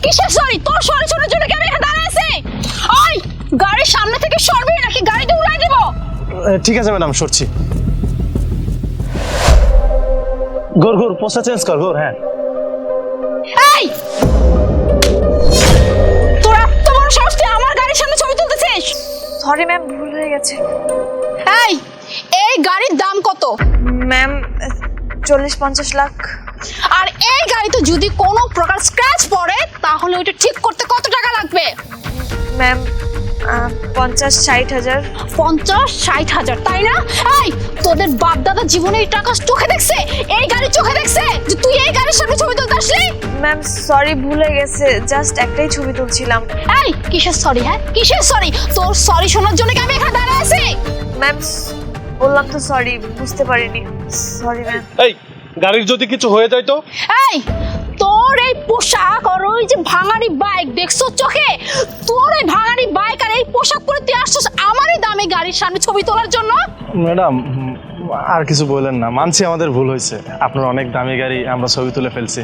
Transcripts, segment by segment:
কিসের সরি? তোর সরি শোনার জন্য কি আমি এখানে দাঁড়িয়ে আছি? ওই গাড়ির সামনে থেকে সরবি নাকি গাড়িতে উড়াই দেব? ঠিক আছে ম্যাডাম, সরছি। ঘোর ঘোর, পোস্টার চেঞ্জ কর, ঘোর। হ্যাঁ এই তোর এত বড় সাহস, তুই আমার গাড়ির সামনে ছবি তুলতেছিস? সরি ম্যাম, ভুল হয়ে গেছে। এই এই গাড়ির দাম কত? ম্যাম 40-50 লাখ। আর এই গাড়িতে যদি কোনো প্রকার স্ক্র্যাচ পড়ে তাহলে ওইটা ঠিক করতে কত টাকা লাগবে? ম্যাম 50-60 হাজার। 50-60 হাজার, তাই না? এই তোদের বাপ দাদা জীবনে এই টাকা চোখে দেখছে, এই গাড়ি চোখে দেখছে যে তুই এই গাড়ির সামনে ছবি তুলতে আসলি? ম্যাম সরি, ভুল হয়ে গেছে, জাস্ট একটাই ছবি তুলছিলাম। এই কিসের সরি? হ্যাঁ কিসের সরি? তোর সরি শোনার জন্য কি আমি এখানে দাঁড়িয়ে আছি? ম্যাম বললাম তো সরি, বুঝতে পারিনি। Sorry ma'am. এই গাড়ির যদি কিছু হয়ে যায় তো? এই তোর এই পোশাক আর ওই যে ভাঙাড়ি বাইক দেখছো চোখে? তোর এই ভাঙাড়ি বাইক আর এই পোশাক পরে তুই আসছিস আমারই দামি গাড়ির সামনে ছবি তোলার জন্য? ম্যাডাম, আর কিছু বললেন না, মানছি আমাদের ভুল হয়েছে। আপনার অনেক দামি গাড়ি, আমরা ছবি তুলে ফেলছি।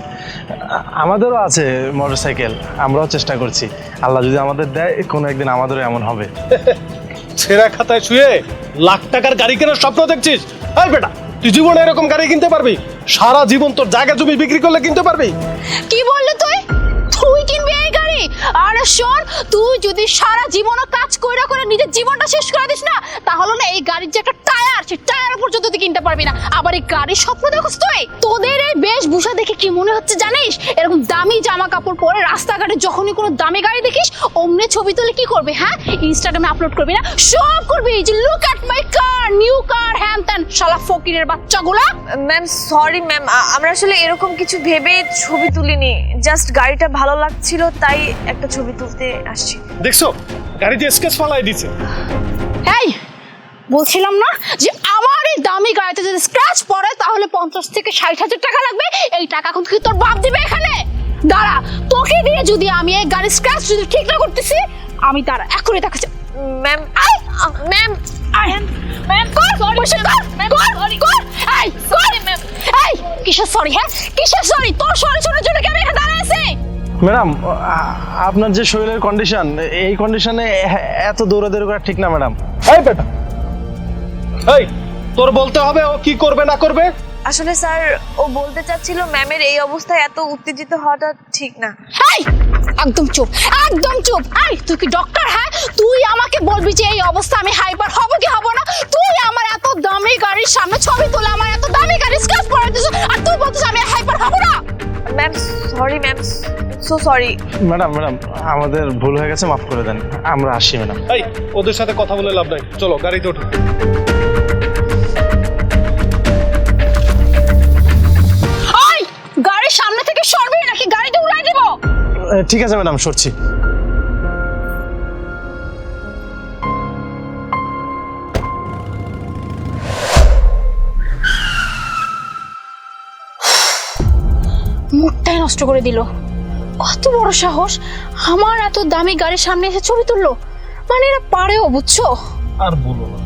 আমাদেরও আছে মোটরসাইকেল, আমরাও চেষ্টা করছি। আল্লাহ যদি আমাদের দেয়, কোনো একদিন আমাদেরও এমন হবে। ছেঁড়া খাতায় শুয়ে লাখ টাকার গাড়ি কেনার স্বপ্ন দেখছিস? এই বেটা, তুই জীবনে এরকম গাড়ি কিনতে পারবি? সারা জীবন তোর জায়গা জমি বিক্রি করলে কিনতে পারবি? কি বললি তুই? তুই কিনবি এই গাড়ি? আরে শোন, তুই যদি সারা জীবনও কাজ কইরা করে নিজের জীবনটা শেষ করে দিস না, তাহলে না এই গাড়ির যে একটা টায়ার, সেই টায়ার পর্যন্ত তুই কিনতে পারবি না। আবার এই গাড়ির স্বপ্ন দেখছিস তুই? তোদের এই বেশভূষা দেখে কি মনে হচ্ছে জানিস? এরকম দামি জামা কাপড় পরে রাস্তাঘাটে যখনই কোনো দামি গাড়ি দেখিস অমনি ছবি তুলে কি করবে? হ্যাঁ, ইনস্টাগ্রামে আপলোড করবি না? সব করবি যে look at my car, new car, হ্যান ত্যান। শালা ফকিরের বাচ্চাগুলা। ম্যাম সরি ম্যাম, আমরা আসলে এরকম কিছু ভেবে ছবি তুলিনি, জাস্ট গাড়িটা ভালো লাগছিল তাই একটা ছবি তুলতে আসছি। দেখছো গাড়িতে স্কেচ ফালাই দিছে। এই বলছিলাম না যে আমার এই দামি গাড়িতে যদি স্ক্র্যাচ পড়ে তাহলে 50-60 হাজার টাকা লাগবে? এই টাকা এখন কি তোর বাপ দিবে এখানে? দাঁড়া, তোকে দিয়ে যদি আমি এই গাড়ির স্ক্র্যাচ যদি ঠিক না করতেছি, আমি দাঁড়া এখনই দেখাচ্ছি। ম্যাম ম্যাম ম্যাম কর, বসে কর, কর, এই কর ম্যাম। এই কিসের সরি? হ্যাঁ কিসের সরি? তোর সরি শোনার জন্য কি আমি এখানে দাঁড়িয়ে আছি? ম্যাডাম, আপনার যে শরীরের কন্ডিশন, এই কন্ডিশনে এত দৌড়াদৌড়ি করা ঠিক না ম্যাডাম। এই বেটা, এই তোর বলতে হবে ও কি করবে না করবে? আসলে স্যার, ও বলতে চাচ্ছিল ম্যামের এই অবস্থায় এত উত্তেজিত হওয়াটা ঠিক না। এই একদম চুপ, একদম চুপ। এই তুই কি ডক্টর? হ্যাঁ, তুই আমাকে বলবি যে এই অবস্থা আমি হাইপার হব কি হব না? তুই আমার এত দামি গাড়ির সামনে ছবি তোলা, আমার এত দামি গাড়ি স্ক্র্যাচ পড়ে দিছিস, আর তুই বলছিস আমি হাইপার হব না? Ma'am sorry ma'am, so sorry. Madam, আমাদের ভুল হয়ে গেছে, মাফ করে দেন। আমরা আসি ম্যাডাম। এই ওদের সাথে কথা বলে লাভ নাই, চলো গাড়িতে ওঠো। ওই গাড়ির সামনে থেকে সরবি নাকি গাড়িতে উড়াই দেব? ঠিক আছে ম্যাডাম, সরছি। মুডটাই নষ্ট করে দিল। কত বড় সাহস, আমার এত দামি গাড়ির সামনে এসে ছবি তুললো। মানে এরা পারেও, বুঝছো? আর বলো না,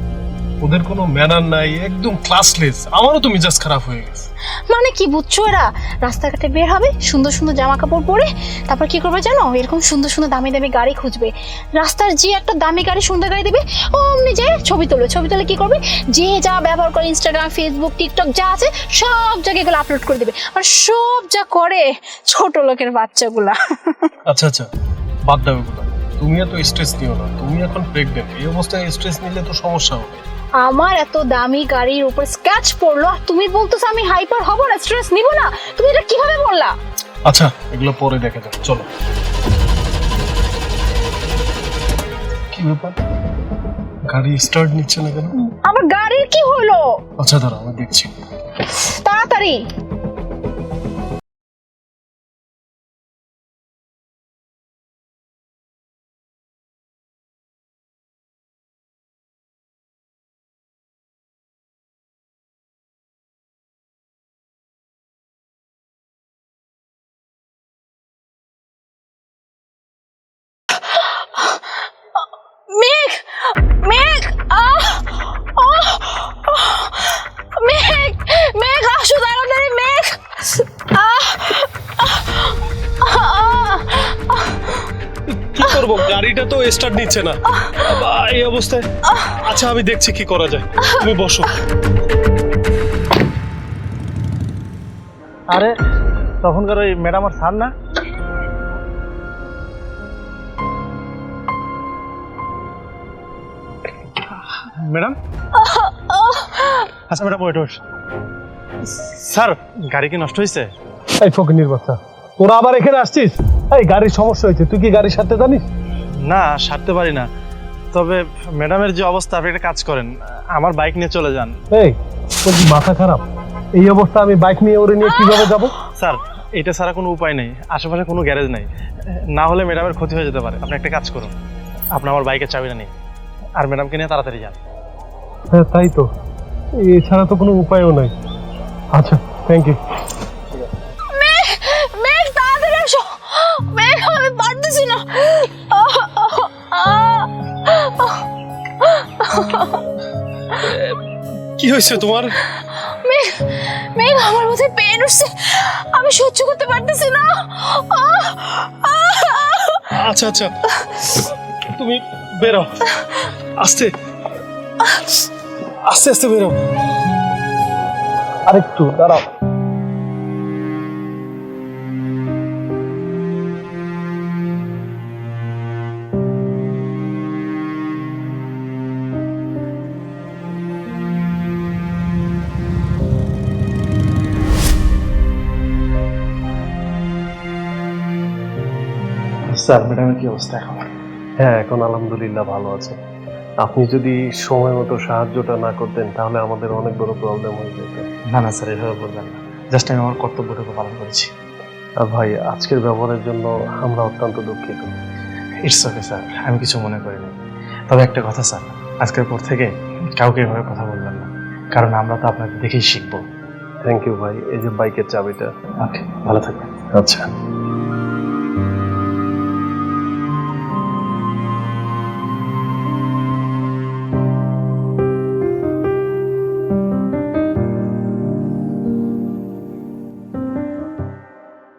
ওদের কোনো ম্যানার নাই, একদম ক্লাসলেস। আমারও তো মেজাজ খারাপ হয়ে গেছে। মানে কি বুঝছো? এরা রাস্তাঘাটে বের হবে সুন্দর সুন্দর জামা কাপড় পরে, তারপর কি করবে জানো? এরকম সুন্দর সুন্দর দামি দামি গাড়ি খুঁজবে। রাস্তার যে একটা দামি গাড়ি, সুন্দর গাড়ি দেবে, অমনি যে ছবি তুলবে। ছবি তুলে কি করবে? যে যা ব্যবহার করে ইনস্টাগ্রাম, ফেসবুক, টিকটক যা আছে সব জায়গায় এগুলো আপলোড করে দেবে। আর সব যা করে ছোট লোকের বাচ্চাগুলা। আচ্ছা আচ্ছা, বাদ দাও এগুলো। তুমি এত স্ট্রেস নিও না, তুমি এখন প্রেগনেন্ট। এই অবস্থায় স্ট্রেস নিলে তো সমস্যা হবে। আমার এত দামি গাড়ির উপর স্ক্র্যাচ পড়লো আর তুমি বলতেছো আমি হাইপার হব না, স্ট্রেস নিব না? তুমি এটা কিভাবে বললা? আচ্ছা এগুলো পরে দেখে যাবে, চলো। কি ব্যাপার, গাড়ি স্টার্ট নিচ্ছে না কেন? আমার গাড়ির কি হলো? আচ্ছা দাঁড়া, আমি দেখছি। তাড়াতাড়ি। মেঘ, মেঘ, মেঘ, মেঘ আসো তাড়াতাড়ি। মেঘ গাড়িটা তো স্টার্ট নিচ্ছে না এই অবস্থায়। আচ্ছা আমি দেখছি কি করা যায়, তুমি বসো। আরে তখনকার ওই ম্যাডাম আর স্যার না? ম্যাডাম, আচ্ছা ম্যাডাম ওয়েট ওয়েট। স্যার গাড়ি কি নষ্ট হয়েছে? এই ফকিনির বাচ্চা, তোরা আবার এখানে আসছিস? এই গাড়ির সমস্যা হয়েছে, তুই কি গাড়ি সারতে জানিস? না সারতে পারি না, তবে ম্যাডামের যে অবস্থা আপনি একটা কাজ করেন, আমার বাইক নিয়ে চলে যান। এই তোর কি মাথা খারাপ? এই অবস্থা আমি বাইক নিয়ে ওরে নিয়ে কিভাবে যাব? স্যার এটা ছাড়া কোনো উপায় নেই, আশেপাশে কোনো গ্যারেজ নেই, না হলে ম্যাডামের ক্ষতি হয়ে যেতে পারে। আপনি একটা কাজ করুন, আপনি আমার বাইকের চাবিটা নিন আর ম্যাডামকে নিয়ে তাড়াতাড়ি যান। হ্যাঁ তাই তো, এছাড়া তো কোনো উপায়ও নাই। আচ্ছা থ্যাংক ইউ। মেঘ, মেঘ তাড়াতাড়ি এসো। মেঘ আমি পারতেছি না। কি হয়েছে তোমার? মেঘ, মেঘ আমার মাথায় পেন উঠছে, আমি সহ্য করতে পারতেছি না। আচ্ছা আচ্ছা তুমি বেরো, আস্তে আস্তে আস্তে বেরো। আরেকটু দাঁড়াও। স্যার ম্যাডামের কি অবস্থা এখন? হ্যাঁ এখন আলহামদুলিল্লাহ ভালো আছে। আপনি যদি সময় মতো সাহায্যটা না করতেন তাহলে আমাদের অনেক বড় প্রবলেম হয়ে যেত। না না স্যার এভাবে বলবেন না, জাস্ট আমি আমার কর্তব্যটুকু পালন করেছি। আর ভাই আজকের ব্যবহারের জন্য আমরা অত্যন্ত দুঃখিত। ইটস ওকে স্যার, আমি কিছু মনে করিনি। তবে একটা কথা স্যার, আজকের পর থেকে কাউকে এভাবে কথা বলবেন না, কারণ আমরা তো আপনাকে দেখেই শিখবো। থ্যাংক ইউ ভাই, এই যে বাইকের চাবিটা। ওকে, ভালো থাকবেন। আচ্ছা।